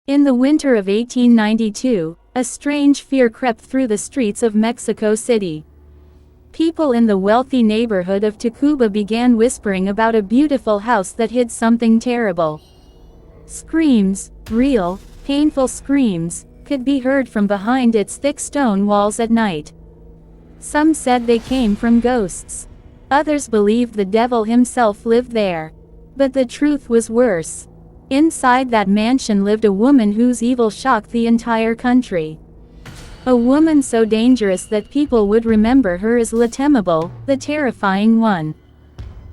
In the winter of 1892, a strange fear crept through the streets of Mexico City. People in the wealthy neighborhood of Tacuba began whispering about a beautiful house that hid something terrible. Screams, real, painful screams, could be heard from behind its thick stone walls at night. Some said they came from ghosts. Others believed the devil himself lived there. But the truth was worse. Inside that mansion lived a woman whose evil shocked the entire country. A woman so dangerous that people would remember her as Temible, the terrifying one.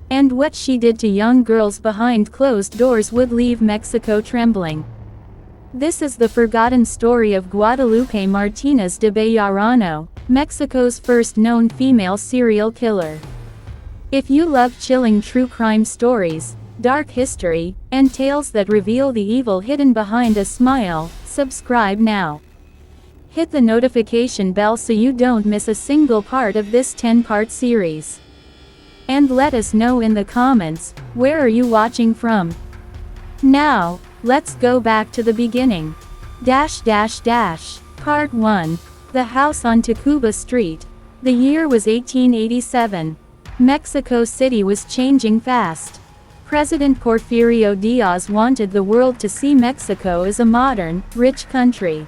And what she did to young girls behind closed doors would leave Mexico trembling. This is the forgotten story of Guadalupe Martínez de Bejarano, Mexico's first known female serial killer. If you love chilling true crime stories, dark history, and tales that reveal the evil hidden behind a smile, subscribe now. Hit the notification bell so you don't miss a single part of this 10-part series. And let us know in the comments, where are you watching from? Now, let's go back to the beginning. Part 1. The House on Tacuba Street. The year was 1887. Mexico City was changing fast. President Porfirio Diaz wanted the world to see Mexico as a modern, rich country.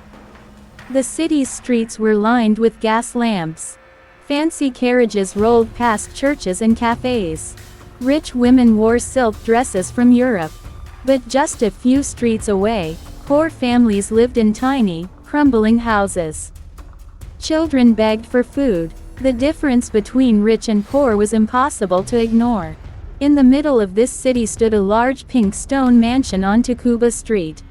The city's streets were lined with gas lamps. Fancy carriages rolled past churches and cafes. Rich women wore silk dresses from Europe. But just a few streets away, poor families lived in tiny, crumbling houses. Children begged for food. The difference between rich and poor was impossible to ignore. In the middle of this city stood a large pink stone mansion on Tacuba Street.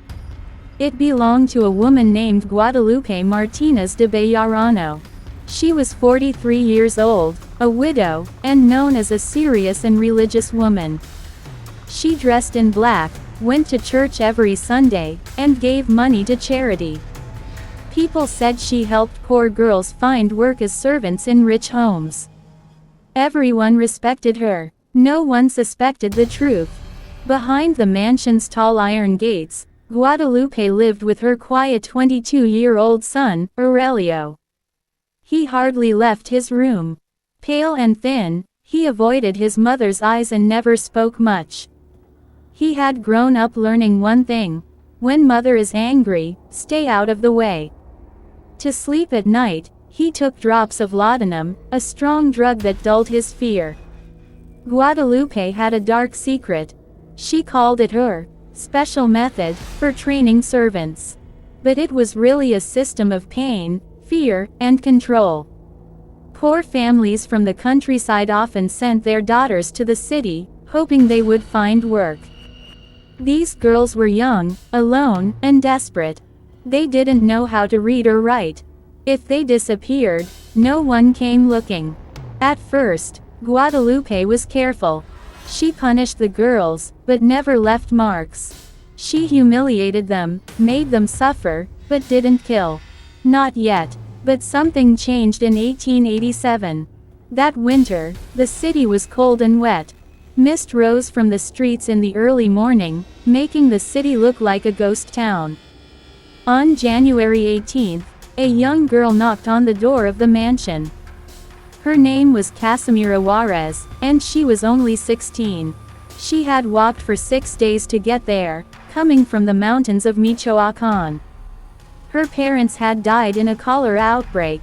It belonged to a woman named Guadalupe Martínez de Bejarano. She was 43 years old, a widow, and known as a serious and religious woman. She dressed in black, went to church every Sunday, and gave money to charity. People said she helped poor girls find work as servants in rich homes. Everyone respected her. No one suspected the truth. Behind the mansion's tall iron gates, Guadalupe lived with her quiet 22-year-old son, Aurelio. He hardly left his room. Pale and thin, he avoided his mother's eyes and never spoke much. He had grown up learning one thing: when mother is angry, stay out of the way. To sleep at night, he took drops of laudanum, a strong drug that dulled his fear. Guadalupe had a dark secret. She called it her special method for training servants. But it was really a system of pain, fear, and control. Poor families from the countryside often sent their daughters to the city, hoping they would find work. These girls were young, alone, and desperate. They didn't know how to read or write. If they disappeared, no one came looking. At first, Guadalupe was careful. She punished the girls, but never left marks. She humiliated them, made them suffer, but didn't kill. Not yet. But something changed in 1887. That winter, the city was cold and wet. Mist rose from the streets in the early morning, making the city look like a ghost town. On January 18th, a young girl knocked on the door of the mansion. Her name was Casimira Juarez, and she was only 16. She had walked for 6 days to get there, coming from the mountains of Michoacán. Her parents had died in a cholera outbreak.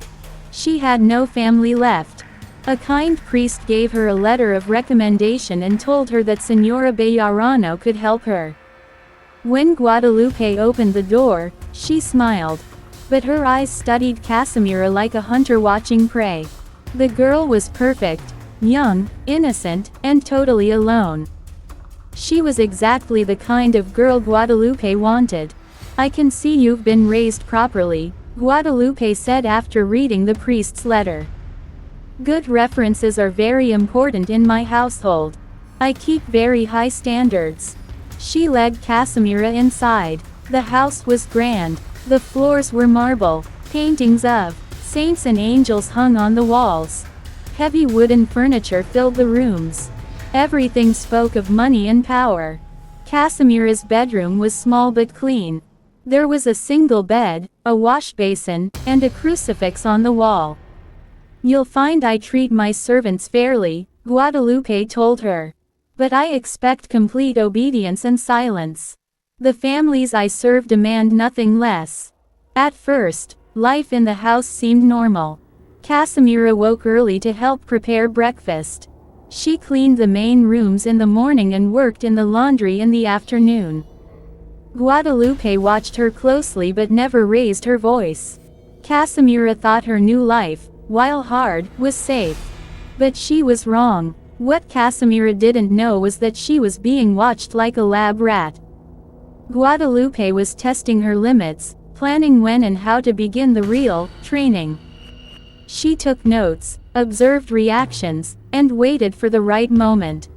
She had no family left. A kind priest gave her a letter of recommendation and told her that Señora Bejarano could help her. When Guadalupe opened the door, she smiled. But her eyes studied Casimira like a hunter watching prey. The girl was perfect, young, innocent, and totally alone. She was exactly the kind of girl Guadalupe wanted. "I can see you've been raised properly," Guadalupe said after reading the priest's letter. "Good references are very important in my household. I keep very high standards." She led Casimira inside. The house was grand. The floors were marble. Paintings of saints and angels hung on the walls. Heavy wooden furniture filled the rooms. Everything spoke of money and power. Casimira's bedroom was small but clean. There was a single bed, a wash basin, and a crucifix on the wall. "You'll find I treat my servants fairly," Guadalupe told her. "But I expect complete obedience and silence. The families I serve demand nothing less." At first, life in the house seemed normal. Casimira woke early to help prepare breakfast. She cleaned the main rooms in the morning and worked in the laundry in the afternoon. Guadalupe watched her closely but never raised her voice. Casimira thought her new life, while hard, was safe. But she was wrong. What Casimira didn't know was that she was being watched like a lab rat. Guadalupe was testing her limits, planning when and how to begin the real training. She took notes, observed reactions, and waited for the right moment.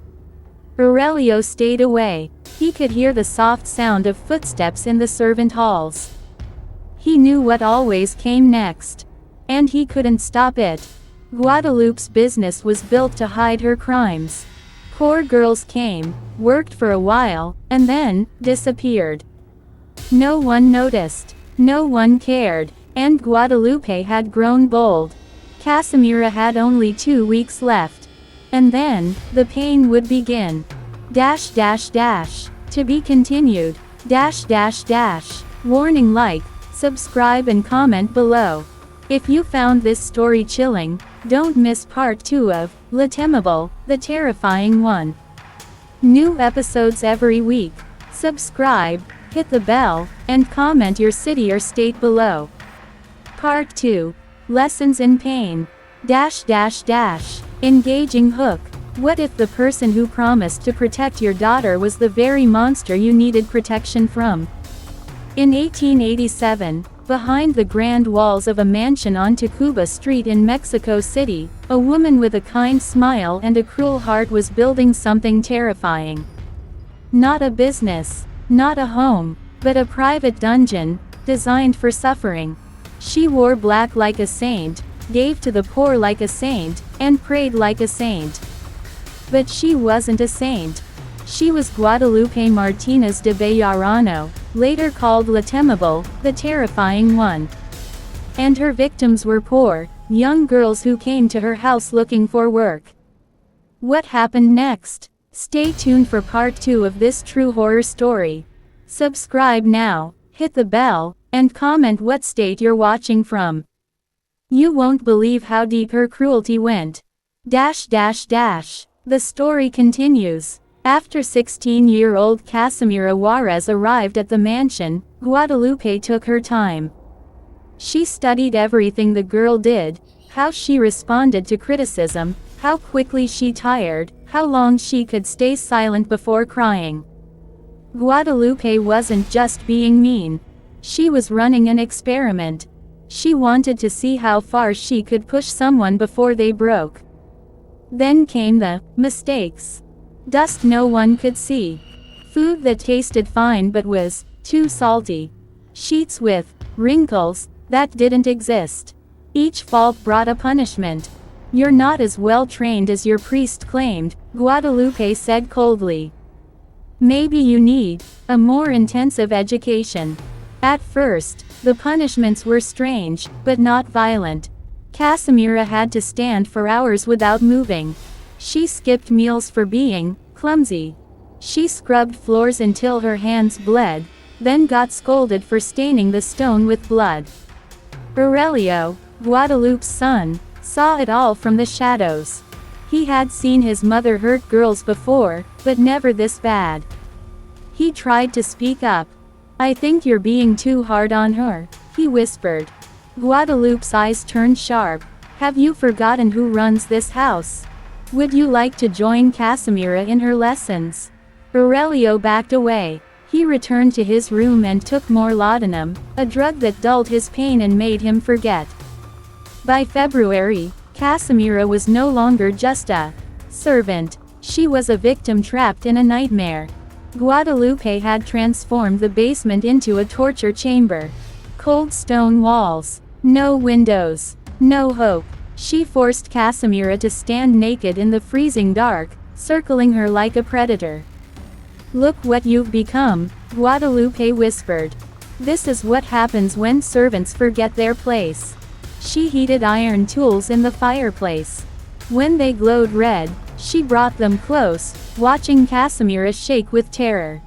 Aurelio stayed away. He could hear the soft sound of footsteps in the servant halls. He knew what always came next. And he couldn't stop it. Guadalupe's business was built to hide her crimes. Poor girls came, worked for a while, and then disappeared. No one noticed. No one cared. And Guadalupe had grown bold. Casimira had only 2 weeks left. And then, the pain would begin. To be continued. Warning: like, subscribe and comment below. If you found this story chilling, don't miss part 2 of Le Temible, the terrifying one. New episodes every week. Subscribe, hit the bell, and comment your city or state below. Part 2. Lessons in Pain. Engaging hook. What if the person who promised to protect your daughter was the very monster you needed protection from? In 1887, behind the grand walls of a mansion on Tacuba Street in Mexico City, a woman with a kind smile and a cruel heart was building something terrifying. Not a business, not a home, but a private dungeon, designed for suffering. She wore black like a saint, gave to the poor like a saint, and prayed like a saint. But she wasn't a saint. She was Guadalupe Martínez de Bejarano, later called Le Temible, the terrifying one. And her victims were poor, young girls who came to her house looking for work. What happened next? Stay tuned for part 2 of this true horror story. Subscribe now, hit the bell, and comment what state you're watching from. You won't believe how deep her cruelty went. The story continues. After 16-year-old Casimira Juarez arrived at the mansion, Guadalupe took her time. She studied everything the girl did, how she responded to criticism, how quickly she tired, how long she could stay silent before crying. Guadalupe wasn't just being mean. She was running an experiment. She wanted to see how far she could push someone before they broke. Then came the mistakes. Dust no one could see. Food that tasted fine but was too salty. Sheets with wrinkles that didn't exist. Each fault brought a punishment. "You're not as well trained as your priest claimed," Guadalupe said coldly. "Maybe you need a more intensive education." At first, the punishments were strange, but not violent. Casimira had to stand for hours without moving. She skipped meals for being clumsy. She scrubbed floors until her hands bled, then got scolded for staining the stone with blood. Aurelio, Guadalupe's son, saw it all from the shadows. He had seen his mother hurt girls before, but never this bad. He tried to speak up. "I think you're being too hard on her," he whispered. Guadalupe's eyes turned sharp. "Have you forgotten who runs this house? Would you like to join Casimira in her lessons?" Aurelio backed away. He returned to his room and took more laudanum, a drug that dulled his pain and made him forget. By February, Casimira was no longer just a servant. She was a victim trapped in a nightmare. Guadalupe had transformed the basement into a torture chamber. Cold stone walls. No windows. No hope. She forced Casimira to stand naked in the freezing dark, circling her like a predator. "Look what you've become," Guadalupe whispered. This is what happens when servants forget their place. She heated iron tools in the fireplace. When they glowed red, she brought them close, watching Casimira shake with terror.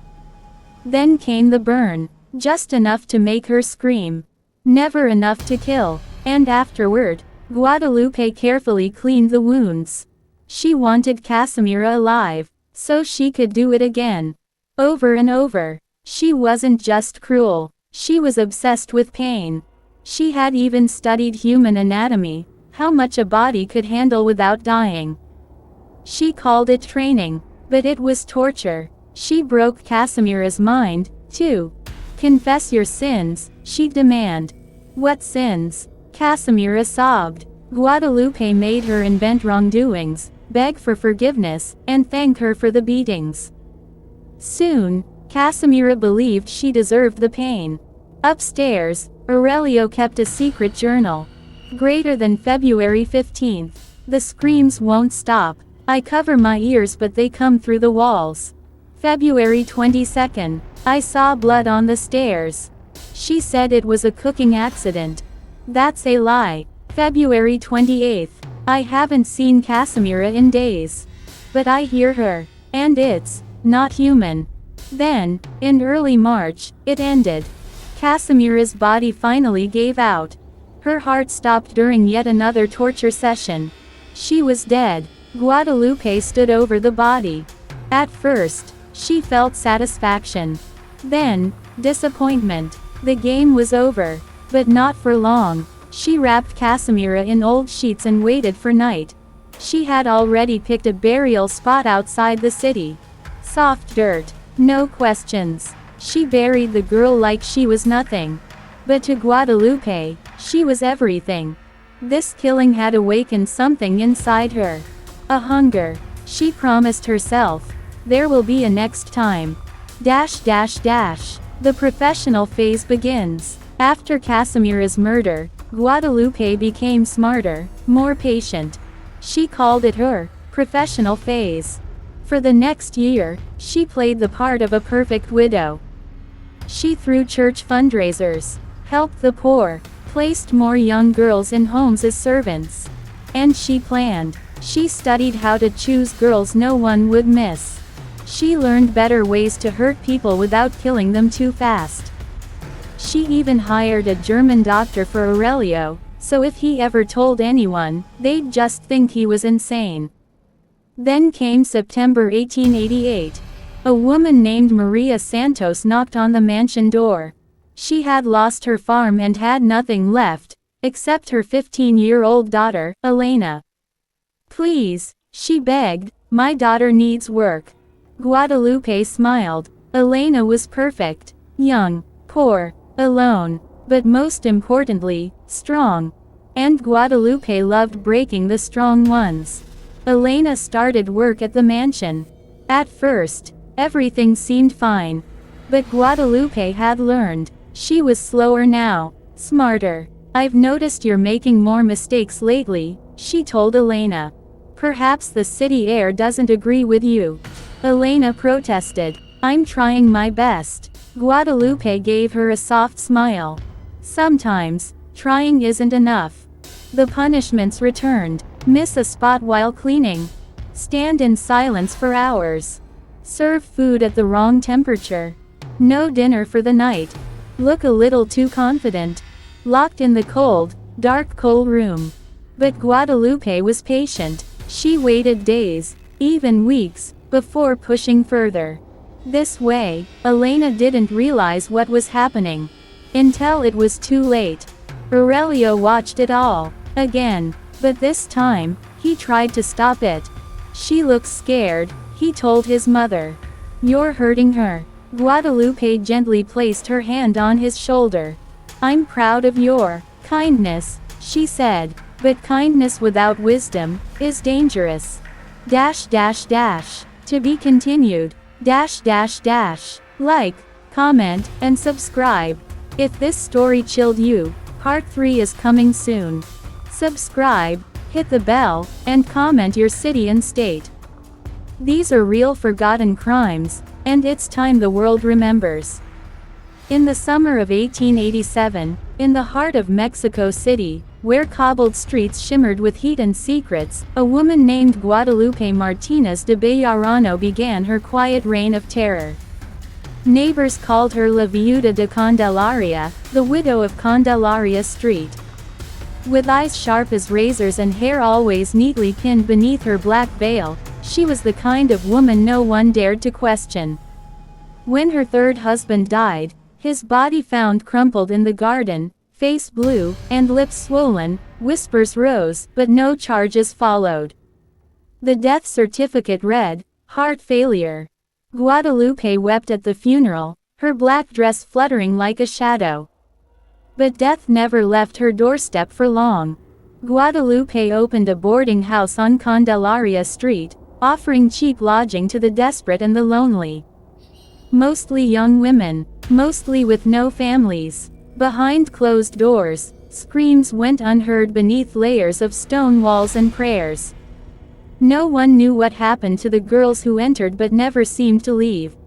Then came the burn, just enough to make her scream. Never enough to kill, and afterward, Guadalupe carefully cleaned the wounds. She wanted Casimira alive, so she could do it again. Over and over. She wasn't just cruel, she was obsessed with pain. She had even studied human anatomy, how much a body could handle without dying. She called it training, but it was torture. She broke Casimira's mind, too. Confess your sins, she demanded. What sins? Casimira sobbed. Guadalupe made her invent wrongdoings, beg for forgiveness, and thank her for the beatings. Soon, Casimira believed she deserved the pain. Upstairs, Aurelio kept a secret journal. Greater than February 15th. The screams won't stop. I cover my ears but they come through the walls. February 22nd. I saw blood on the stairs. She said it was a cooking accident. That's a lie. February 28th. I haven't seen Casimira in days. But I hear her. And it's not human. Then, in early March, it ended. Casimira's body finally gave out. Her heart stopped during yet another torture session. She was dead. Guadalupe stood over the body. At first, she felt satisfaction. Then, disappointment. The game was over. But not for long. She wrapped Casimira in old sheets and waited for night. She had already picked a burial spot outside the city. Soft dirt. No questions. She buried the girl like she was nothing. But to Guadalupe, she was everything. This killing had awakened something inside her. A hunger. She promised herself, there will be a next time. The professional phase begins. After Casimira's murder, Guadalupe became smarter, more patient. She called it her professional phase. For the next year, she played the part of a perfect widow. She threw church fundraisers, helped the poor, placed more young girls in homes as servants. And she planned. She studied how to choose girls no one would miss. She learned better ways to hurt people without killing them too fast. She even hired a German doctor for Aurelio, so if he ever told anyone, they'd just think he was insane. Then came September 1888. A woman named Maria Santos knocked on the mansion door. She had lost her farm and had nothing left, except her 15-year-old daughter, Elena. Please, she begged, my daughter needs work. Guadalupe smiled. Elena was perfect. Young, poor, alone, but most importantly, strong. And Guadalupe loved breaking the strong ones. Elena started work at the mansion. At first, everything seemed fine. But Guadalupe had learned. She was slower now, smarter. I've noticed you're making more mistakes lately, she told Elena. Perhaps the city air doesn't agree with you. Elena protested. I'm trying my best. Guadalupe gave her a soft smile. Sometimes, trying isn't enough. The punishments returned. Miss a spot while cleaning. Stand in silence for hours. Serve food at the wrong temperature. No dinner for the night. Look a little too confident. Locked in the cold, dark coal room. But Guadalupe was patient. She waited days, even weeks, before pushing further. This way, Elena didn't realize what was happening. Until it was too late. Aurelio watched it all. Again. But this time, he tried to stop it. She looks scared, he told his mother. You're hurting her. Guadalupe gently placed her hand on his shoulder. I'm proud of your kindness, she said, but kindness without wisdom is dangerous. To be continued. Like, comment, and subscribe. If this story chilled you, part 3 is coming soon. Subscribe, hit the bell, and comment your city and state. These are real forgotten crimes, and it's time the world remembers. In the summer of 1887, in the heart of Mexico City, where cobbled streets shimmered with heat and secrets, a woman named Guadalupe Martínez de Bejarano began her quiet reign of terror. Neighbors called her La Viuda de Candelaria, the widow of Candelaria Street. With eyes sharp as razors and hair always neatly pinned beneath her black veil, she was the kind of woman no one dared to question. When her third husband died, his body found crumpled in the garden, face blue, and lips swollen, whispers rose, but no charges followed. The death certificate read, "Heart failure." Guadalupe wept at the funeral, her black dress fluttering like a shadow. But death never left her doorstep for long. Guadalupe opened a boarding house on Candelaria Street, offering cheap lodging to the desperate and the lonely. Mostly young women, mostly with no families. Behind closed doors, screams went unheard beneath layers of stone walls and prayers. No one knew what happened to the girls who entered but never seemed to leave.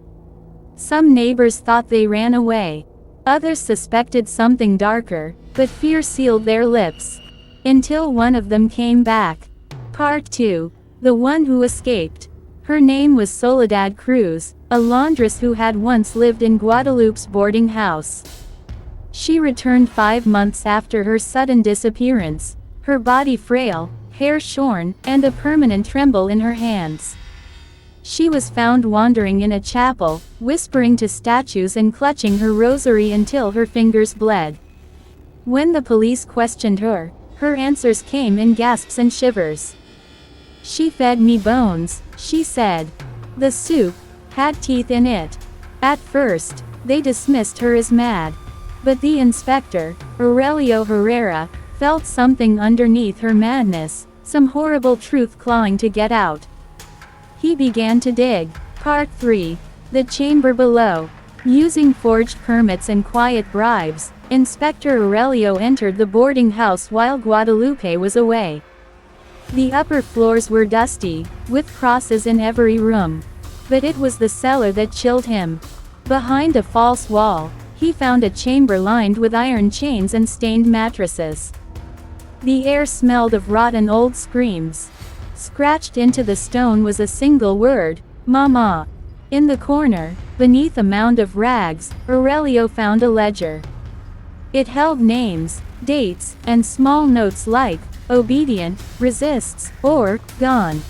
Some neighbors thought they ran away. Others suspected something darker, but fear sealed their lips. Until one of them came back. Part 2. The one who escaped. Her name was Soledad Cruz, a laundress who had once lived in Guadalupe's boarding house. She returned 5 months after her sudden disappearance, her body frail, hair shorn, and a permanent tremble in her hands. She was found wandering in a chapel, whispering to statues and clutching her rosary until her fingers bled. When the police questioned her, her answers came in gasps and shivers. "She fed me bones," she said. "The soup had teeth in it." At first, they dismissed her as mad. But the inspector, Aurelio Herrera, felt something underneath her madness, some horrible truth clawing to get out. He began to dig. Part 3. The chamber below. Using forged permits and quiet bribes, Inspector Aurelio entered the boarding house while Guadalupe was away. The upper floors were dusty, with crosses in every room. But it was the cellar that chilled him. Behind a false wall, he found a chamber lined with iron chains and stained mattresses. The air smelled of rotten old screams. Scratched into the stone was a single word, "Mama." In the corner, beneath a mound of rags, Aurelio found a ledger. It held names, dates, and small notes like, "Obedient," "Resists," or, "Gone."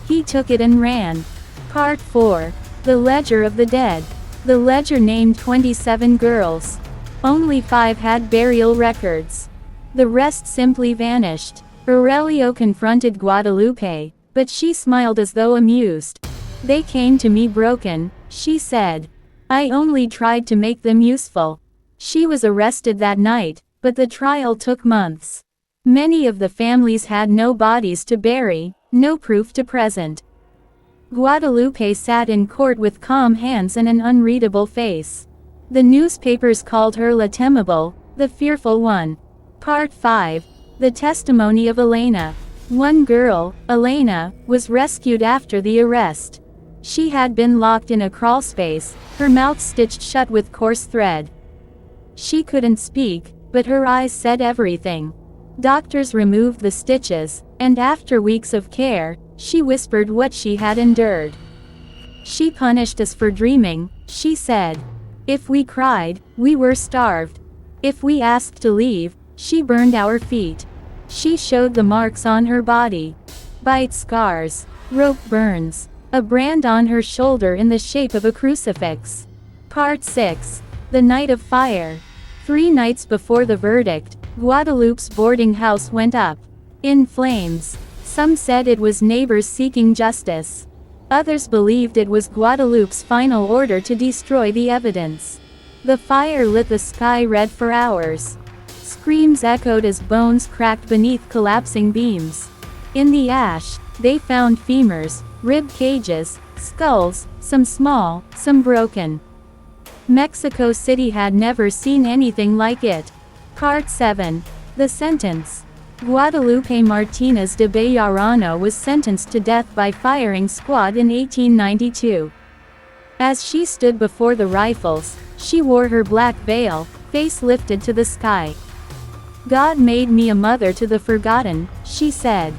He took it and ran. Part 4. The Ledger of the Dead. The ledger named 27 girls. Only 5 had burial records. The rest simply vanished. Aurelio confronted Guadalupe, but she smiled as though amused. "They came to me broken," she said. "I only tried to make them useful." She was arrested that night, but the trial took months. Many of the families had no bodies to bury, no proof to present. Guadalupe sat in court with calm hands and an unreadable face. The newspapers called her La Temible, the fearful one. Part 5. The testimony of Elena. One girl, Elena, was rescued after the arrest. She had been locked in a crawlspace, her mouth stitched shut with coarse thread. She couldn't speak, but her eyes said everything. Doctors removed the stitches, and after weeks of care, she whispered what she had endured. "She punished us for dreaming," she said. "If we cried, we were starved. If we asked to leave, she burned our feet." She showed the marks on her body. Bite scars, rope burns, a brand on her shoulder in the shape of a crucifix. Part 6. The Night of Fire. 3 nights before the verdict, Guadalupe's boarding house went up in flames. Some said it was neighbors seeking justice. Others believed it was Guadalupe's final order to destroy the evidence. The fire lit the sky red for hours. Screams echoed as bones cracked beneath collapsing beams. In the ash, they found femurs, rib cages, skulls, some small, some broken. Mexico City had never seen anything like it. Part 7. The Sentence. Guadalupe Martínez de Bejarano was sentenced to death by firing squad in 1892. As she stood before the rifles, She wore her black veil, face lifted to the sky. God made me a mother to the forgotten, she said.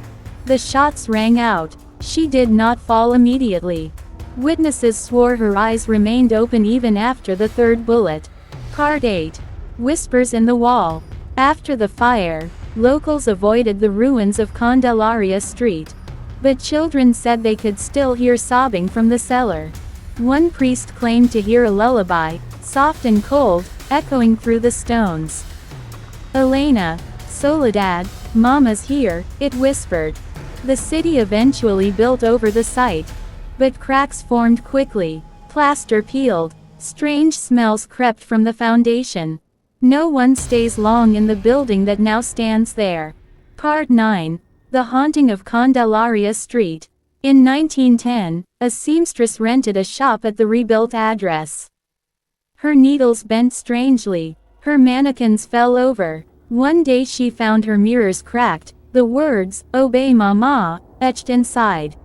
The shots rang out. She did not fall immediately. Witnesses swore her eyes remained open even after the third bullet. Part 8. Whispers in the Wall. After the fire, locals avoided the ruins of Candelaria Street. But children said they could still hear sobbing from the cellar. One priest claimed to hear a lullaby, soft and cold, echoing through the stones. Elena, Soledad, Mama's here, it whispered. The city eventually built over the site. But cracks formed quickly, plaster peeled, strange smells crept from the foundation. No one stays long in the building that now stands there. Part 9. The Haunting of Candelaria Street. In 1910, a seamstress rented a shop at the rebuilt address. Her needles bent strangely. Her mannequins fell over. One day she found her mirrors cracked, the words, "Obey Mama," etched inside.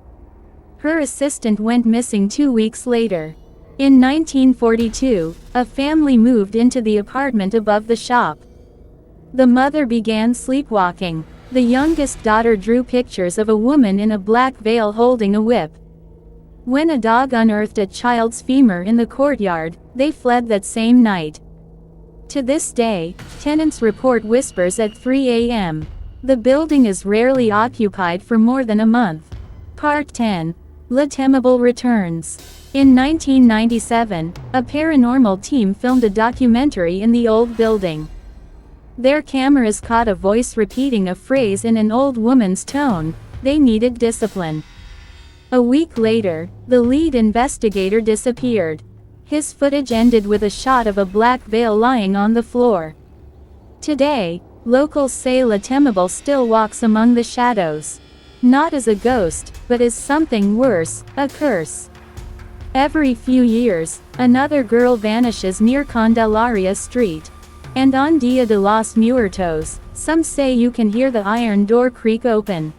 Her assistant went missing 2 weeks later. In 1942, a family moved into the apartment above the shop. The mother began sleepwalking. The youngest daughter drew pictures of a woman in a black veil holding a whip. When a dog unearthed a child's femur in the courtyard, they fled that same night. To this day, tenants report whispers at 3 a.m. The building is rarely occupied for more than a month. Part 10. Le Temible returns. In 1997, a paranormal team filmed a documentary in the old building. Their cameras caught a voice repeating a phrase in an old woman's tone. They needed discipline. A week later, the lead investigator disappeared. His footage ended with a shot of a black veil lying on the floor. Today, locals say Le Temible still walks among the shadows. Not as a ghost, but as something worse, a curse. Every few years, another girl vanishes near Candelaria Street. And on Dia de los Muertos, some say you can hear the iron door creak open.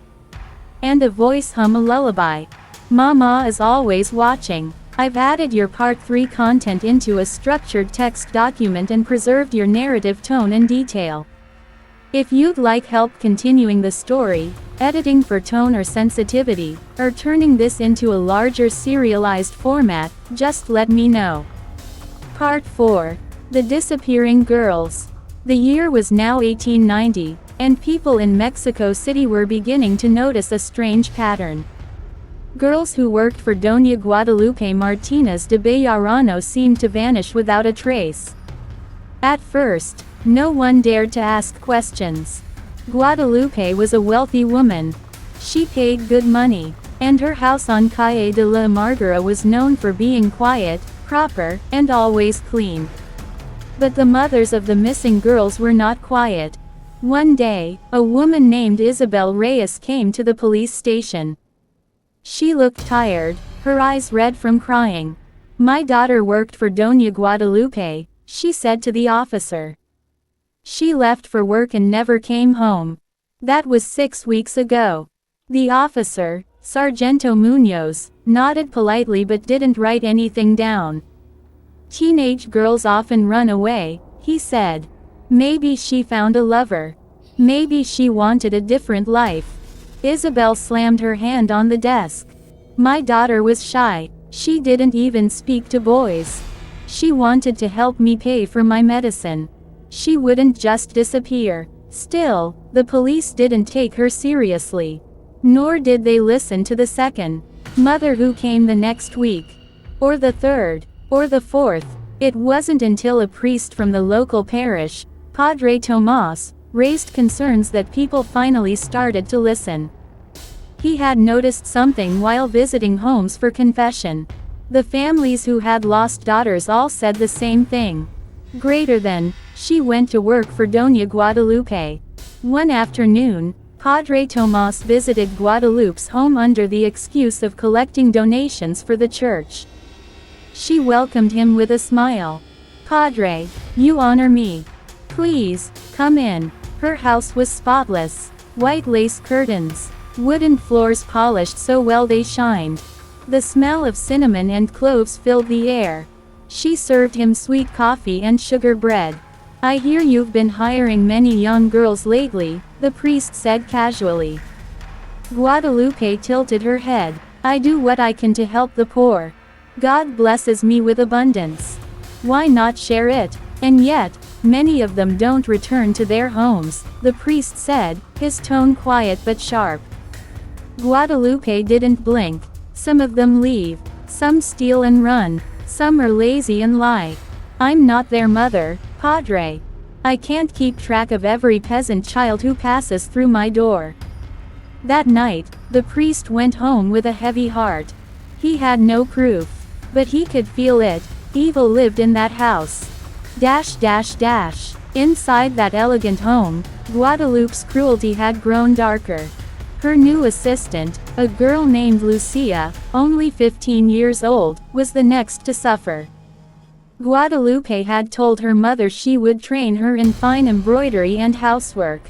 And a voice hum a lullaby. Mama is always watching. I've added your Part 3 content into a structured text document and preserved your narrative tone and detail. If you'd like help continuing the story, editing for tone or sensitivity, or turning this into a larger serialized format, just let me know. Part 4. The Disappearing Girls. The year was now 1890, and people in Mexico City were beginning to notice a strange pattern. Girls who worked for Doña Guadalupe Martínez de Bejarano seemed to vanish without a trace. At first, no one dared to ask questions. Guadalupe was a wealthy woman. She paid good money, and her house on Calle de la Amargura was known for being quiet, proper, and always clean. But the mothers of the missing girls were not quiet. One day, a woman named Isabel Reyes came to the police station. She looked tired, her eyes red from crying. My daughter worked for Doña Guadalupe, she said to the officer. She left for work and never came home. That was 6 weeks ago. The officer, Sargento Munoz, nodded politely but didn't write anything down. Teenage girls often run away, he said. Maybe she found a lover. Maybe she wanted a different life. Isabel slammed her hand on the desk. My daughter was shy. She didn't even speak to boys. She wanted to help me pay for my medicine. She wouldn't just disappear. Still, the police didn't take her seriously. Nor did they listen to the second mother who came the next week. Or the third. Or the fourth. It wasn't until a priest from the local parish, Padre Tomas, raised concerns that people finally started to listen. He had noticed something while visiting homes for confession. The families who had lost daughters all said the same thing. Greater than, she went to work for Doña Guadalupe. One afternoon, Padre Tomas visited Guadalupe's home under the excuse of collecting donations for the church. She welcomed him with a smile. Padre, you honor me. Please, come in. Her house was spotless. White lace curtains. Wooden floors polished so well they shined. The smell of cinnamon and cloves filled the air. She served him sweet coffee and sugar bread. "I hear you've been hiring many young girls lately," the priest said casually. Guadalupe tilted her head. "I do what I can to help the poor. God blesses me with abundance. Why not share it? And yet, many of them don't return to their homes," the priest said, his tone quiet but sharp. Guadalupe didn't blink. "Some of them leave. Some steal and run. Some are lazy and lie. I'm not their mother, Padre. I can't keep track of every peasant child who passes through my door." That night, the priest went home with a heavy heart. He had no proof, but he could feel it. Evil lived in that house. Inside that elegant home, Guadalupe's cruelty had grown darker. Her new assistant, a girl named Lucia, only 15 years old, was the next to suffer. Guadalupe had told her mother she would train her in fine embroidery and housework.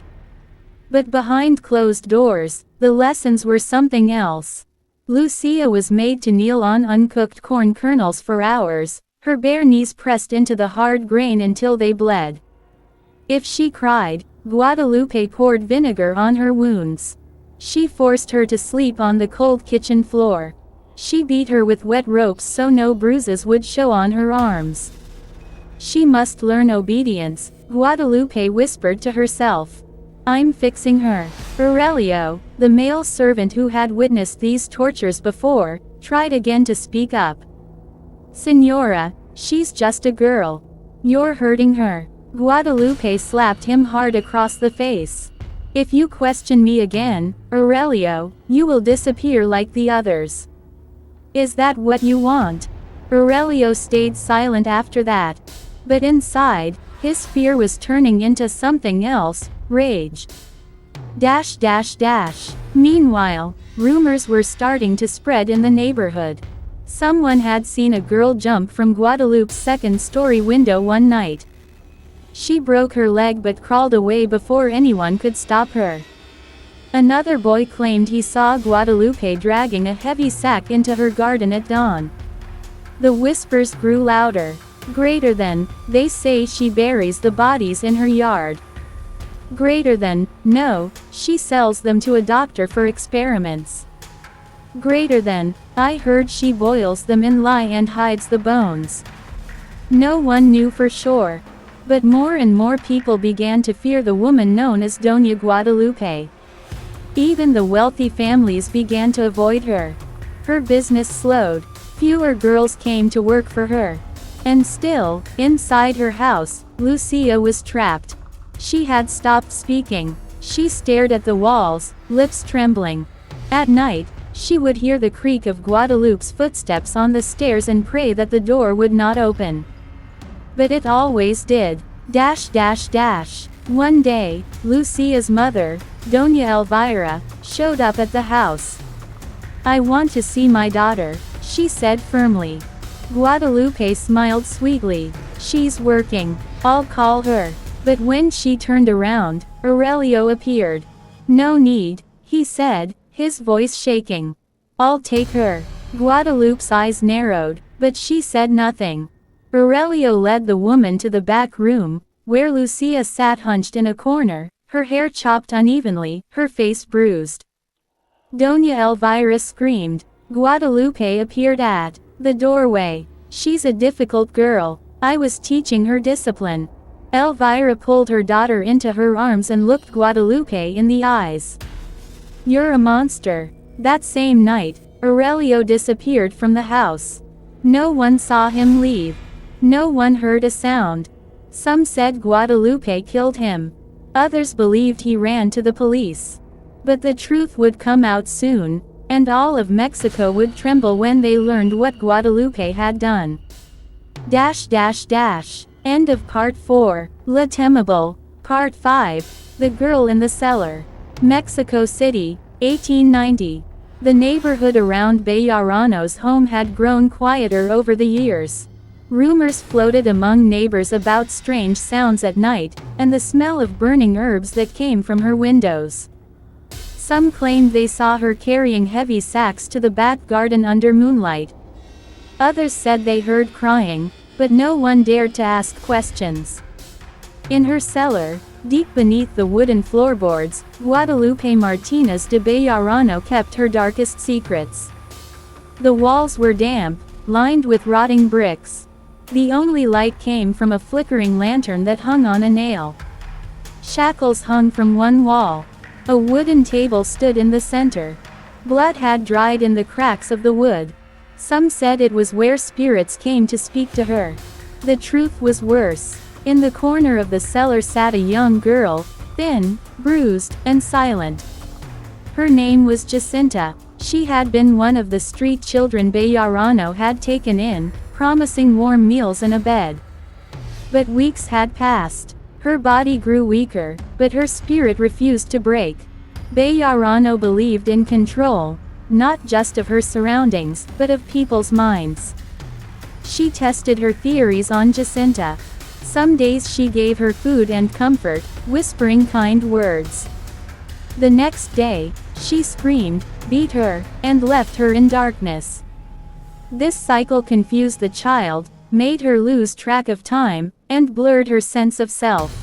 But behind closed doors, the lessons were something else. Lucia was made to kneel on uncooked corn kernels for hours, her bare knees pressed into the hard grain until they bled. If she cried, Guadalupe poured vinegar on her wounds. She forced her to sleep on the cold kitchen floor. She beat her with wet ropes so no bruises would show on her arms. She must learn obedience, Guadalupe whispered to herself. "I'm fixing her." Aurelio, the male servant who had witnessed these tortures before, tried again to speak up. "Señora, she's just a girl. You're hurting her." Guadalupe slapped him hard across the face. "If you question me again, Aurelio, you will disappear like the others. Is that what you want?" Aurelio stayed silent after that. But inside, his fear was turning into something else, rage. Meanwhile, rumors were starting to spread in the neighborhood. Someone had seen a girl jump from Guadalupe's second-story window one night. She broke her leg but crawled away before anyone could stop her. Another boy claimed he saw Guadalupe dragging a heavy sack into her garden at dawn. The whispers grew louder. Greater than, "They say she buries the bodies in her yard." Greater than, "No, she sells them to a doctor for experiments." Greater than, "I heard she boils them in lye and hides the bones." No one knew for sure. But more and more people began to fear the woman known as Doña Guadalupe. Even the wealthy families began to avoid her. Her business slowed. Fewer girls came to work for her. And still, inside her house, Lucia was trapped. She had stopped speaking. She stared at the walls, lips trembling. At night, she would hear the creak of Guadalupe's footsteps on the stairs and pray that the door would not open. But it always did. One day, Lucia's mother, Doña Elvira, showed up at the house. "I want to see my daughter," she said firmly. Guadalupe smiled sweetly. "She's working. I'll call her." But when she turned around, Aurelio appeared. "No need," he said, his voice shaking. "I'll take her." Guadalupe's eyes narrowed, but she said nothing. Aurelio led the woman to the back room, where Lucia sat hunched in a corner, her hair chopped unevenly, her face bruised. Doña Elvira screamed. Guadalupe appeared at the doorway. "She's a difficult girl. I was teaching her discipline." Elvira pulled her daughter into her arms and looked Guadalupe in the eyes. "You're a monster." That same night, Aurelio disappeared from the house. No one saw him leave. No one heard a sound. Some said Guadalupe killed him. Others believed he ran to the police. But the truth would come out soon, and all of Mexico would tremble when they learned what Guadalupe had done. End of Part 4. La Temible. Part 5. The Girl in the Cellar. Mexico City, 1890. The neighborhood around Bejarano's home had grown quieter over the years. Rumors floated among neighbors about strange sounds at night, and the smell of burning herbs that came from her windows. Some claimed they saw her carrying heavy sacks to the back garden under moonlight. Others said they heard crying, but no one dared to ask questions. In her cellar, deep beneath the wooden floorboards, Guadalupe Martínez de Bejarano kept her darkest secrets. The walls were damp, lined with rotting bricks. The only light came from a flickering lantern that hung on a nail. Shackles hung from one wall. A wooden table stood in the center. Blood had dried in the cracks of the wood. Some said it was where spirits came to speak to her. The truth was worse. In the corner of the cellar sat a young girl, thin, bruised, and silent. Her name was Jacinta. She had been one of the street children Bejarano had taken in, promising warm meals and a bed. But weeks had passed. Her body grew weaker, but her spirit refused to break. Bejarano believed in control, not just of her surroundings, but of people's minds. She tested her theories on Jacinta. Some days she gave her food and comfort, whispering kind words. The next day, she screamed, beat her, and left her in darkness. This cycle confused the child, made her lose track of time, and blurred her sense of self.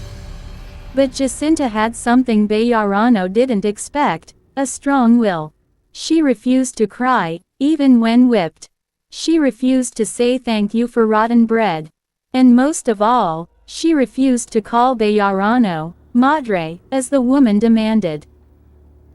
But Jacinta had something Bejarano didn't expect, a strong will. She refused to cry, even when whipped. She refused to say thank you for rotten bread. And most of all, she refused to call Bejarano, Madre, as the woman demanded.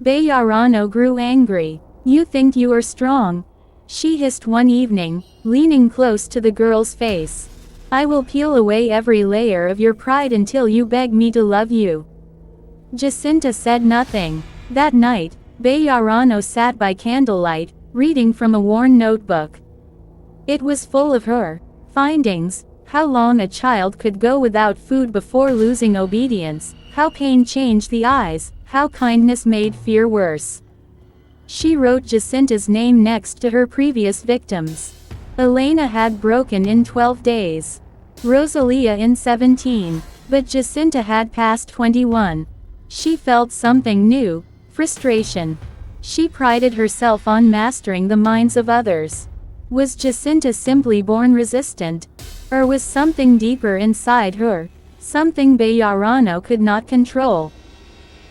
Bejarano grew angry. You think you are strong? She hissed one evening, leaning close to the girl's face. I will peel away every layer of your pride until you beg me to love you. Jacinta said nothing. That night, Bejarano sat by candlelight, reading from a worn notebook. It was full of her findings, how long a child could go without food before losing obedience, how pain changed the eyes, how kindness made fear worse. She wrote Jacinta's name next to her previous victims. Elena had broken in 12 days. Rosalia in 17. But Jacinta had passed 21. She felt something new, frustration. She prided herself on mastering the minds of others. Was Jacinta simply born resistant? Or was something deeper inside her, something Bejarano could not control?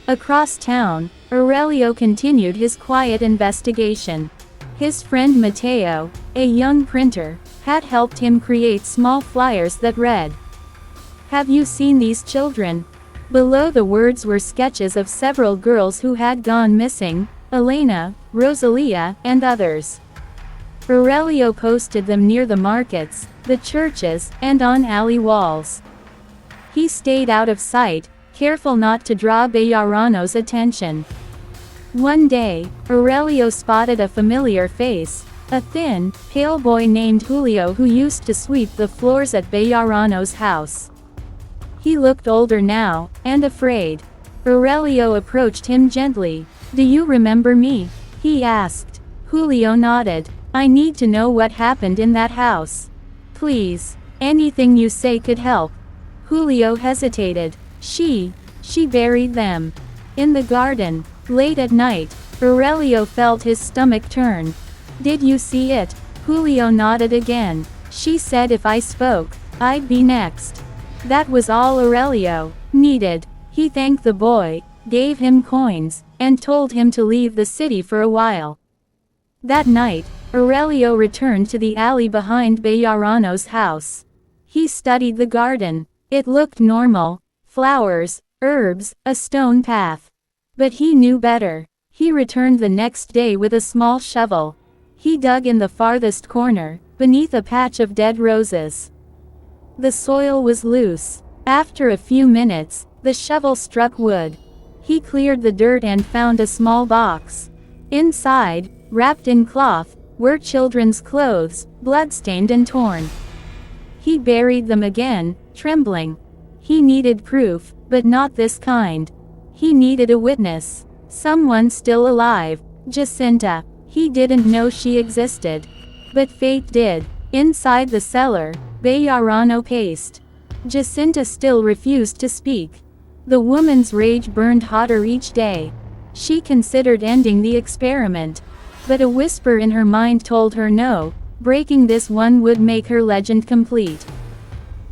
Across town, Aurelio continued his quiet investigation. His friend Mateo, a young printer, had helped him create small flyers that read, "Have you seen these children?" Below the words were sketches of several girls who had gone missing, Elena, Rosalia, and others. Aurelio posted them near the markets, the churches, and on alley walls. He stayed out of sight, careful not to draw Bejarano's attention. One day, Aurelio spotted a familiar face, a thin, pale boy named Julio who used to sweep the floors at Bejarano's house. He looked older now, and afraid. Aurelio approached him gently. "Do you remember me?" he asked. Julio nodded. "I need to know what happened in that house. Please, anything you say could help." Julio hesitated. She buried them in the garden, late at night. Aurelio felt his stomach turn. "Did you see it?" Julio nodded again. "She said if I spoke, I'd be next." That was all Aurelio needed. He thanked the boy, gave him coins, and told him to leave the city for a while. That night, Aurelio returned to the alley behind Bejarano's house. He studied the garden. It looked normal. Flowers, herbs, a stone path. But he knew better. He returned the next day with a small shovel. He dug in the farthest corner, beneath a patch of dead roses. The soil was loose. After a few minutes, the shovel struck wood. He cleared the dirt and found a small box. Inside, wrapped in cloth, were children's clothes, bloodstained and torn. He buried them again, trembling. He needed proof, but not this kind. He needed a witness. Someone still alive. Jacinta. He didn't know she existed. But fate did. Inside the cellar, Bejarano paced. Jacinta still refused to speak. The woman's rage burned hotter each day. She considered ending the experiment. But a whisper in her mind told her no, breaking this one would make her legend complete.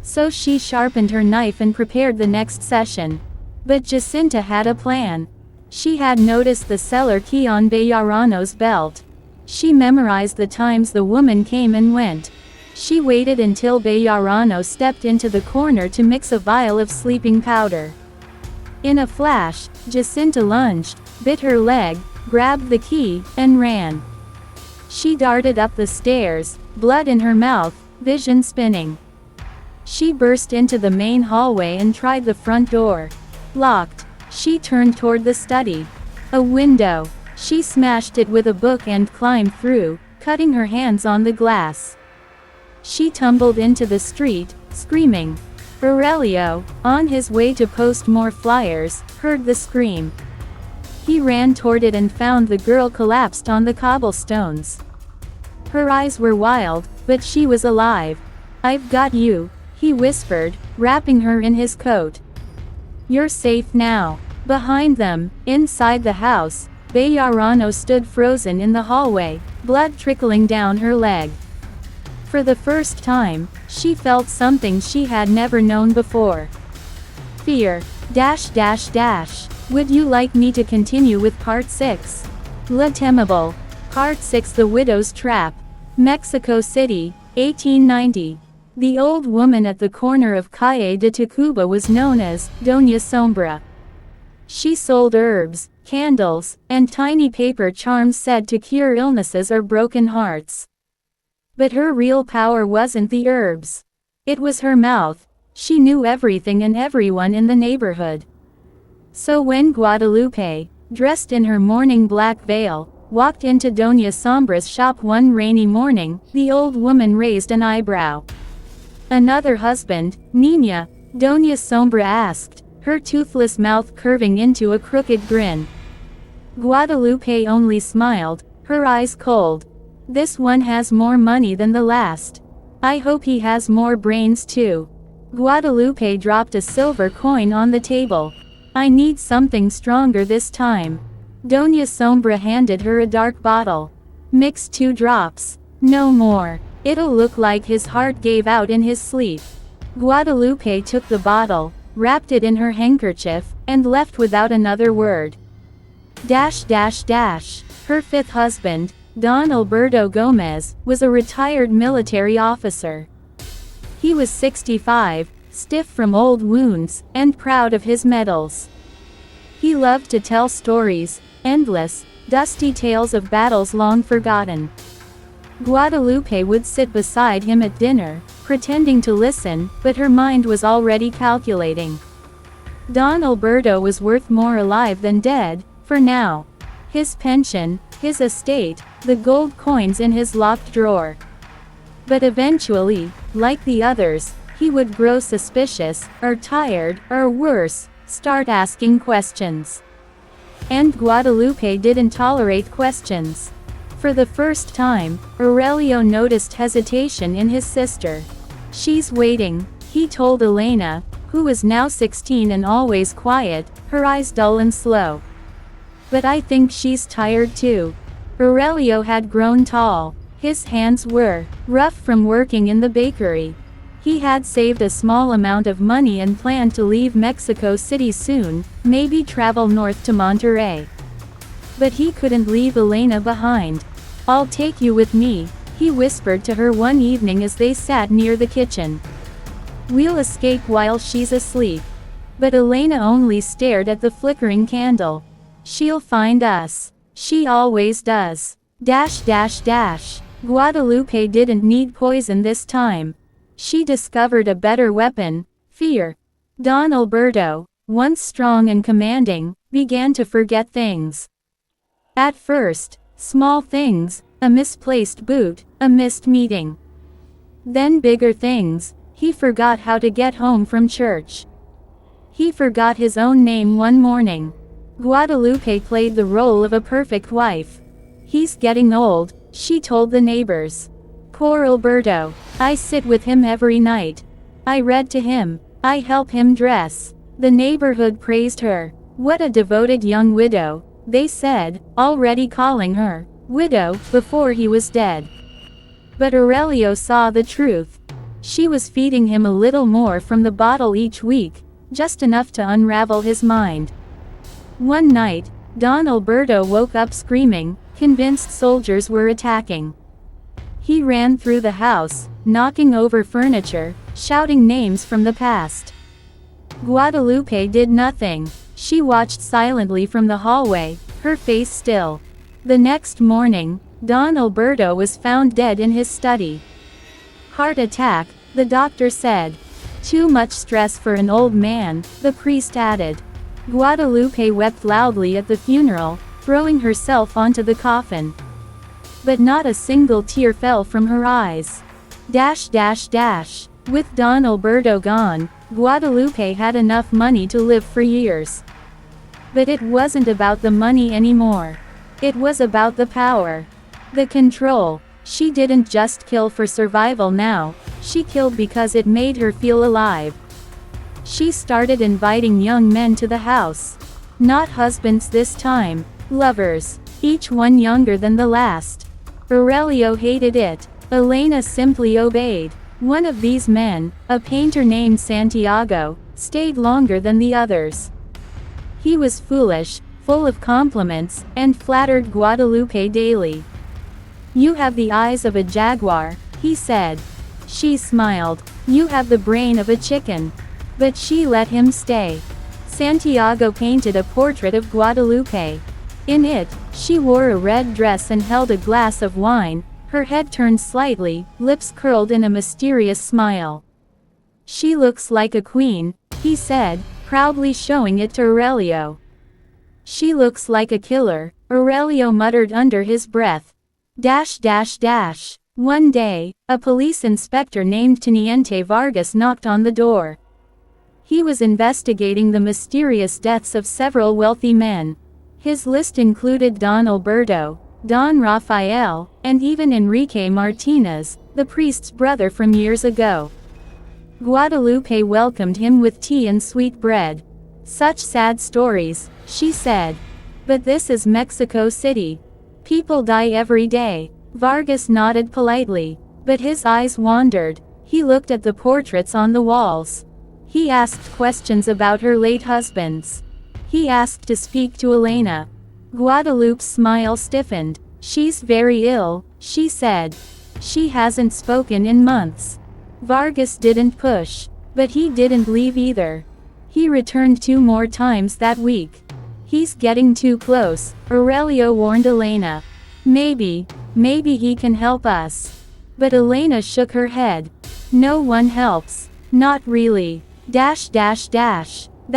So she sharpened her knife and prepared the next session. But Jacinta had a plan. She had noticed the cellar key on Bejarano's belt. She memorized the times the woman came and went. She waited until Bejarano stepped into the corner to mix a vial of sleeping powder. In a flash, Jacinta lunged, bit her leg, grabbed the key, and ran. She darted up the stairs, blood in her mouth, vision spinning. She burst into the main hallway and tried the front door. Locked. She turned toward the study. A window. She smashed it with a book and climbed through, cutting her hands on the glass. She tumbled into the street, screaming. Aurelio, on his way to post more flyers, heard the scream. He ran toward it and found the girl collapsed on the cobblestones. Her eyes were wild, but she was alive. "I've got you," he whispered, wrapping her in his coat. "You're safe now." Behind them, inside the house, Bejarano stood frozen in the hallway, blood trickling down her leg. For the first time, she felt something she had never known before. Fear. Would you like me to continue with part 6? La Temible. Part 6 The Widow's Trap. Mexico City, 1890. The old woman at the corner of Calle de Tacuba was known as Doña Sombra. She sold herbs, candles, and tiny paper charms said to cure illnesses or broken hearts. But her real power wasn't the herbs. It was her mouth. She knew everything and everyone in the neighborhood. So when Guadalupe, dressed in her mourning black veil, walked into Doña Sombra's shop one rainy morning, the old woman raised an eyebrow. "Another husband, Niña?" Doña Sombra asked, her toothless mouth curving into a crooked grin. Guadalupe only smiled, her eyes cold. "This one has more money than the last. I hope he has more brains too." Guadalupe dropped a silver coin on the table. "I need something stronger this time." Doña Sombra handed her a dark bottle. "Mix 2 drops. No more. It'll look like his heart gave out in his sleep." Guadalupe took the bottle, wrapped it in her handkerchief, and left without another word. Her fifth husband, Don Alberto Gomez, was a retired military officer. He was 65, stiff from old wounds, and proud of his medals. He loved to tell stories, endless, dusty tales of battles long forgotten. Guadalupe would sit beside him at dinner, pretending to listen, but her mind was already calculating. Don Alberto was worth more alive than dead, for now. His pension, his estate, the gold coins in his locked drawer. But eventually, like the others, he would grow suspicious, or tired, or worse, start asking questions. And Guadalupe didn't tolerate questions. For the first time, Aurelio noticed hesitation in his sister. "She's waiting," he told Elena, who was now 16 and always quiet, her eyes dull and slow. "But I think she's tired too." Aurelio had grown tall. His hands were rough from working in the bakery. He had saved a small amount of money and planned to leave Mexico City soon, maybe travel north to Monterrey. But he couldn't leave Elena behind. "I'll take you with me," he whispered to her one evening as they sat near the kitchen. "We'll escape while she's asleep." But Elena only stared at the flickering candle. "She'll find us. She always does." Guadalupe didn't need poison this time. She discovered a better weapon: fear. Don Alberto, once strong and commanding, began to forget things. At first, small things, a misplaced boot, a missed meeting. Then bigger things, he forgot how to get home from church. He forgot his own name one morning. Guadalupe played the role of a perfect wife. "He's getting old," she told the neighbors. "Poor Alberto. I sit with him every night. I read to him. I help him dress." The neighborhood praised her. "What a devoted young widow," they said, already calling her widow before he was dead. But Aurelio saw the truth. She was feeding him a little more from the bottle each week, just enough to unravel his mind. One night, Don Alberto woke up screaming, convinced soldiers were attacking. He ran through the house, knocking over furniture, shouting names from the past. Guadalupe did nothing. She watched silently from the hallway, her face still. The next morning, Don Alberto was found dead in his study. Heart attack, the doctor said. Too much stress for an old man, the priest added. Guadalupe wept loudly at the funeral, throwing herself onto the coffin. But not a single tear fell from her eyes. With Don Alberto gone, Guadalupe had enough money to live for years. But it wasn't about the money anymore. It was about the power. The control. She didn't just kill for survival now, she killed because it made her feel alive. She started inviting young men to the house. Not husbands this time, lovers, each one younger than the last. Aurelio hated it. Elena simply obeyed. One of these men, a painter named Santiago, stayed longer than the others. He was foolish, full of compliments, and flattered Guadalupe daily. "You have the eyes of a jaguar," he said. She smiled. "You have the brain of a chicken." But she let him stay. Santiago painted a portrait of Guadalupe. In it, she wore a red dress and held a glass of wine, her head turned slightly, lips curled in a mysterious smile. "She looks like a queen," he said, proudly showing it to Aurelio. "She looks like a killer," Aurelio muttered under his breath. One day, a police inspector named Teniente Vargas knocked on the door. He was investigating the mysterious deaths of several wealthy men. His list included Don Alberto, Don Rafael, and even Enrique Martinez, the priest's brother from years ago. Guadalupe welcomed him with tea and sweet bread. "Such sad stories," she said. "But this is Mexico City. People die every day." Vargas nodded politely, but his eyes wandered. He looked at the portraits on the walls. He asked questions about her late husbands. He asked to speak to Elena. Guadalupe's smile stiffened. "She's very ill," she said. "She hasn't spoken in months." Vargas didn't push. But he didn't leave either. He returned 2 more times that week. "He's getting too close," Aurelio warned Elena. Maybe he can help us." But Elena shook her head. "No one helps. Not really."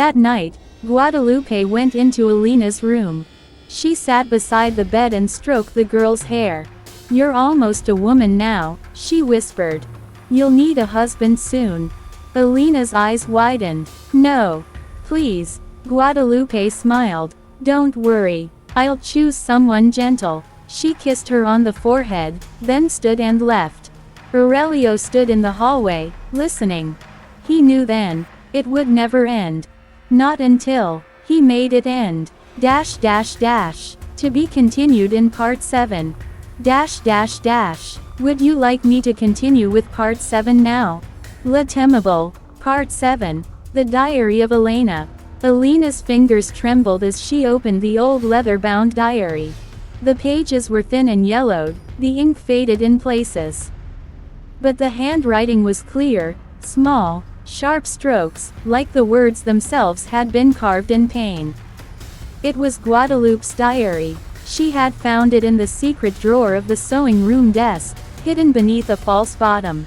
That night, Guadalupe went into Elena's room. She sat beside the bed and stroked the girl's hair. "You're almost a woman now," she whispered. "You'll need a husband soon." Elena's eyes widened. "No. Please." Guadalupe smiled. "Don't worry. I'll choose someone gentle." She kissed her on the forehead, then stood and left. Aurelio stood in the hallway, listening. He knew then, it would never end. Not until he made it end. To be continued in part 7. Would you like me to continue with part 7 now? Temible, part 7. The Diary of Elena. Elena's fingers trembled as she opened the old leather-bound diary. The pages were thin and yellowed, the ink faded in places. But the handwriting was clear, small, sharp strokes, like the words themselves had been carved in pain. It was Guadalupe's diary. She had found it in the secret drawer of the sewing room desk, hidden beneath a false bottom.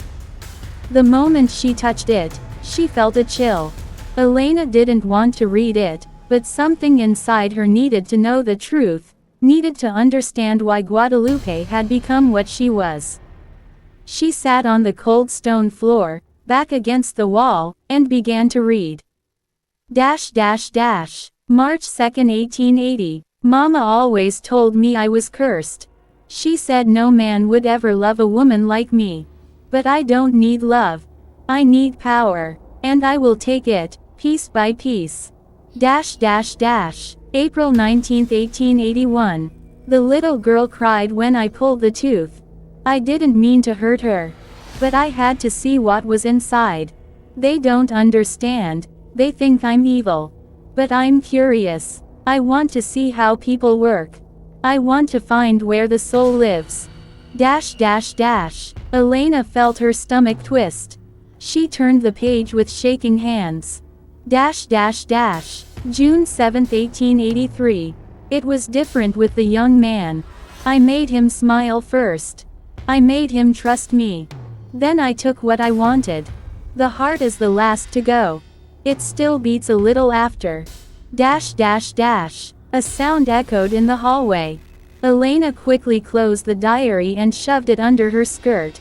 The moment she touched it, she felt a chill. Elena didn't want to read it, but something inside her needed to know the truth, needed to understand why Guadalupe had become what she was. She sat on the cold stone floor, back against the wall, and began to read. March 2, 1880. Mama always told me I was cursed. She said no man would ever love a woman like me. But I don't need love. I need power. And I will take it, piece by piece. April 19, 1881. The little girl cried when I pulled the tooth. I didn't mean to hurt her. But I had to see what was inside. They don't understand, they think I'm evil. But I'm curious. I want to see how people work. I want to find where the soul lives. Elena felt her stomach twist. She turned the page with shaking hands. June 7, 1883. It was different with the young man. I made him smile first. I made him trust me. Then I took what I wanted. The heart is the last to go. It still beats a little after. A sound echoed in the hallway. Elena quickly closed the diary and shoved it under her skirt.